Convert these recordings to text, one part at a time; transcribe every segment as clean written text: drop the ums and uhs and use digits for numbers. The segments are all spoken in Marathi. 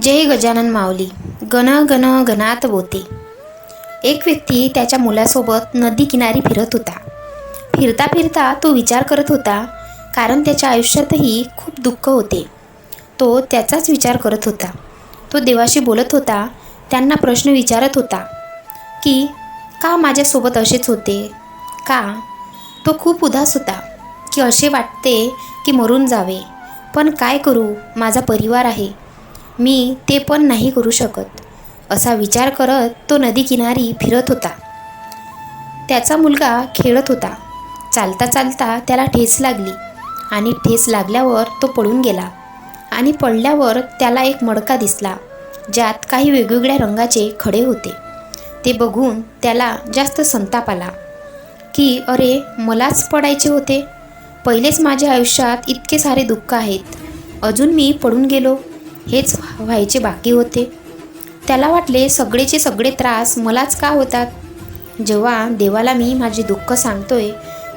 जय गजानन माऊली. गण गण गणात बोते. एक व्यक्ती त्याच्या मुलासोबत नदी किनारी फिरत होता. फिरता फिरता तो विचार करत होता, कारण त्याच्या आयुष्यातही खूप दुःख होते. तो त्याचाच विचार करत होता. तो देवाशी बोलत होता. त्यांना प्रश्न विचारत होता की का माझ्यासोबत असेच होते. का तो खूप उदास होता की असे वाटते की मरून जावे, पण काय करू, माझा परिवार आहे, मी ते पण नाही करू शकत. असा विचार करत तो नदीकिनारी फिरत होता. त्याचा मुलगा खेळत होता. चालता चालता त्याला ठेच लागली आणि ठेच लागल्यावर तो पडून गेला. आणि पडल्यावर त्याला एक मडका दिसला, ज्यात काही वेगवेगळ्या रंगाचे खडे होते. ते बघून त्याला जास्त संताप आला की अरे, मलाच पडायचे होते. पहिलेच माझ्या आयुष्यात इतके सारे दुःख आहेत, अजून मी पडून गेलो, हेच व्हायचे बाकी होते. त्याला वाटले सगळेचे सगळे त्रास मलाच का होतात. जेव्हा देवाला मी माझे दुःख सांगतोय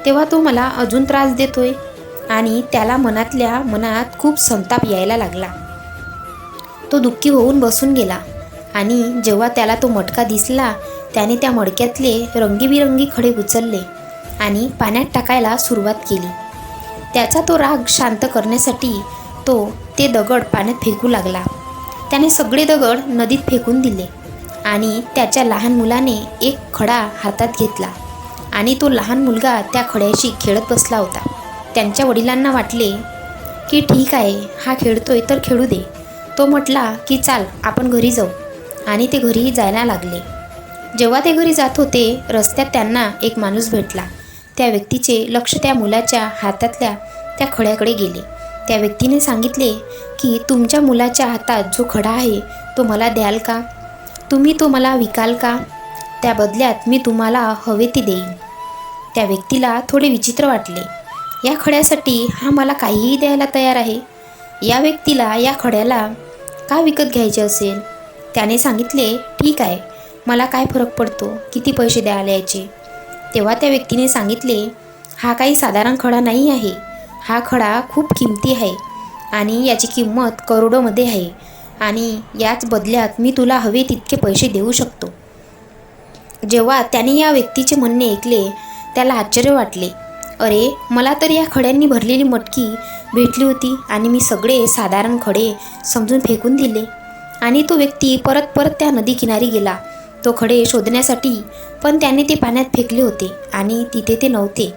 तेव्हा तो मला अजून त्रास देतोय. आणि त्याला मनातल्या मनात खूप संताप यायला लागला. तो दुःखी होऊन बसून गेला. आणि जेव्हा त्याला तो मटका दिसला, त्याने त्या मडक्यातले रंगीबिरंगी खडे उचलले आणि पाण्यात टाकायला सुरुवात केली. त्याचा तो राग शांत करण्यासाठी तो ते दगड पाण्यात फेकू लागला. त्याने सगळे दगड नदीत फेकून दिले. आणि त्याच्या लहान मुलाने एक खडा हातात घेतला आणि तो लहान मुलगा त्या खड्याशी खेळत बसला होता. त्यांच्या वडिलांना वाटले की ठीक आहे, हा खेळतोय तर खेळू दे. तो म्हटला की चाल, आपण घरी जाऊ. आणि ते घरी जायला लागले. जेव्हा ते घरी जात होते, रस्त्यात त्यांना एक माणूस भेटला. त्या व्यक्तीचे लक्ष त्या मुलाच्या हातातल्या त्या खड्याकडे गेले. त्या व्यक्तीने सांगितले की तुमच्या मुलाच्या हातात जो खडा आहे तो मला द्याल का? तुम्ही तो मला विकाल का? त्या बदल्यात मी तुम्हाला हवे ती देईन. त्या व्यक्तीला थोडे विचित्र वाटले. या खड्यासाठी हा मला काहीही द्यायला तयार आहे. या व्यक्तीला या खड्याला का विकत घ्यायचे असेल? त्याने सांगितले ठीक आहे, मला काय फरक पडतो किती पैसे द्यायला यायचे. तेव्हा त्या व्यक्तीने सांगितले, हा काही साधारण खडा नाही आहे. हा खडा खूप किमती आहे आणि याची किंमत करोडोमध्ये आहे. आणि याच बदल्यात मी तुला हवे तितके पैसे देऊ शकतो. जेव्हा त्याने या व्यक्तीचे म्हणणे ऐकले, त्याला आश्चर्य वाटले. अरे, मला तर या खड्यांनी भरलेली मटकी भेटली होती आणि मी सगळे साधारण खडे समजून फेकून दिले. आणि तो व्यक्ती परत परत त्या नदीकिनारी गेला तो खडे शोधण्यासाठी, पण त्याने ते पाण्यात फेकले होते आणि तिथे ते नव्हते.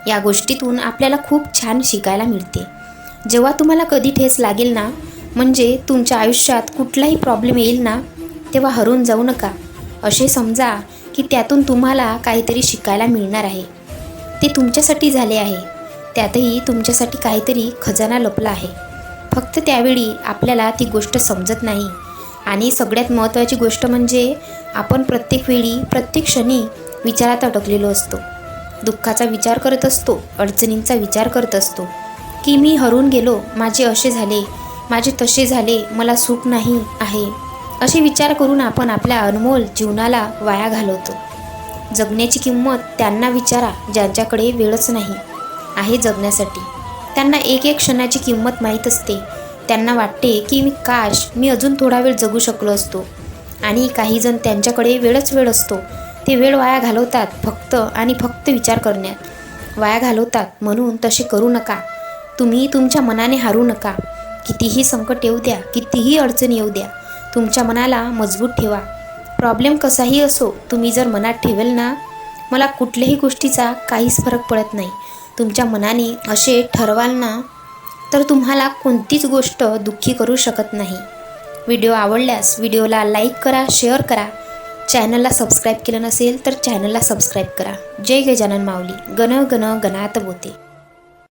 या गोष्टीतून आपल्याला खूप छान शिकायला मिळते. जेव्हा तुम्हाला कधी ठेच लागेल ना, म्हणजे तुमच्या आयुष्यात कुठलाही प्रॉब्लेम येईल ना, तेव्हा हरून जाऊ नका. असे समजा की त्यातून तुम्हाला काहीतरी शिकायला मिळणार आहे. ते तुमच्यासाठी झाले आहे. त्यातही तुमच्यासाठी काहीतरी खजाना लपला आहे. फक्त त्यावेळी आपल्याला ती गोष्ट समजत नाही. आणि सगळ्यात महत्त्वाची गोष्ट म्हणजे आपण प्रत्येक वेळी प्रत्येक क्षणी विचारात अटकलेलो असतो. दुःखाचा विचार करत असतो, अडचणींचा विचार करत असतो की मी हरून गेलो, माझे असे झाले, माझे तसे झाले, मला सुख नाही आहे. असे विचार करून आपण आपल्या अनमोल जीवनाला वाया घालवतो. जगण्याची किंमत त्यांना विचारा ज्यांच्याकडे वेळच नाही आहे जगण्यासाठी. त्यांना एक एक क्षणाची किंमत माहीत असते. त्यांना वाटते की मी अजून थोडा वेळ जगू शकलो असतो. आणि काही जण त्यांच्याकडे वेळच वेळ असतो, ते वेळ वाया घालवतात फक्त आणि फक्त विचार करण्यात वाया घालवतात. म्हणून तसे करू नका. तुम्ही तुमच्या मनाने हारू नका. कितीही संकट येऊ द्या, कितीही अडचण येऊ द्या, तुमच्या मनाला मजबूत ठेवा. प्रॉब्लेम कसाही असो, तुम्ही जर मनात ठेवेल ना, मला कुठल्याही गोष्टीचा काहीच फरक पडत नाही, तुमच्या मनाने असे ठरवाल ना, तर तुम्हाला कोणतीच गोष्ट दुःखी करू शकत नाही. व्हिडिओ आवडल्यास व्हिडिओला लाईक करा, शेअर करा. चॅनलला सबस्क्राईब केलं नसेल तर चॅनलला सबस्क्राईब करा. जय गजानन माऊली. गण गण गणात बोते.